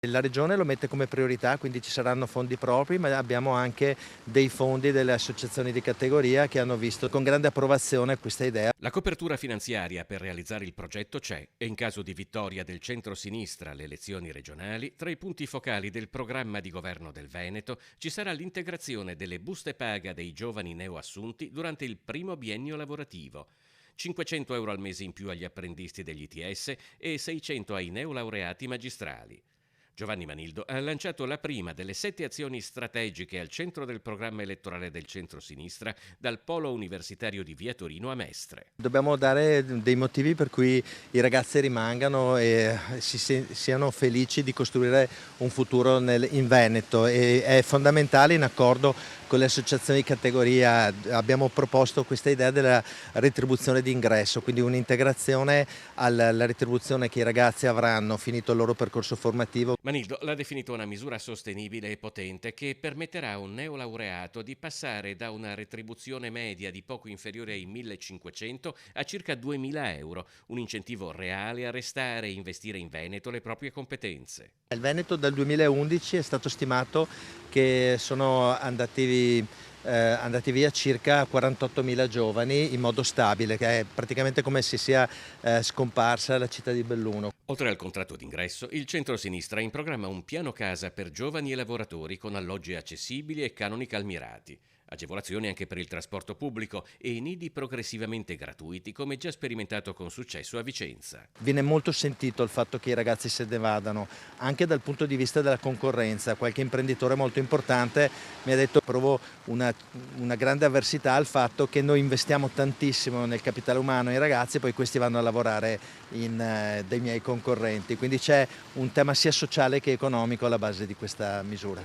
La Regione lo mette come priorità, quindi ci saranno fondi propri, ma abbiamo anche dei fondi delle associazioni di categoria che hanno visto con grande approvazione questa idea. La copertura finanziaria per realizzare il progetto c'è e in caso di vittoria del centro-sinistra alle elezioni regionali, tra i punti focali del programma di governo del Veneto ci sarà l'integrazione delle buste paga dei giovani neoassunti durante il primo biennio lavorativo. 500 euro al mese in più agli apprendisti degli ITS e 600 ai neolaureati magistrali. Giovanni Manildo ha lanciato la prima delle 7 azioni strategiche al centro del programma elettorale del centro-sinistra dal polo universitario di Via Torino a Mestre. Dobbiamo dare dei motivi per cui i ragazzi rimangano e siano felici di costruire un futuro in Veneto, e è fondamentale, in accordo con le associazioni di categoria, abbiamo proposto questa idea della retribuzione d'ingresso, quindi un'integrazione alla retribuzione che i ragazzi avranno finito il loro percorso formativo. Manildo l'ha definito una misura sostenibile e potente che permetterà a un neolaureato di passare da una retribuzione media di poco inferiore ai 1.500 a circa 2.000 euro, un incentivo reale a restare e investire in Veneto le proprie competenze. Il Veneto dal 2011 è stato stimato che sono andati via circa 48.000 giovani in modo stabile, che è praticamente come se sia scomparsa la città di Belluno. Oltre al contratto d'ingresso, il centro-sinistra ha in programma un piano casa per giovani e lavoratori con alloggi accessibili e canoni calmierati. Agevolazioni anche per il trasporto pubblico e nidi progressivamente gratuiti, come già sperimentato con successo a Vicenza. Viene molto sentito il fatto che i ragazzi se ne vadano, anche dal punto di vista della concorrenza. Qualche imprenditore molto importante mi ha detto: provo una grande avversità al fatto che noi investiamo tantissimo nel capitale umano e i ragazzi, poi questi vanno a lavorare dei miei concorrenti. Quindi c'è un tema sia sociale che economico alla base di questa misura.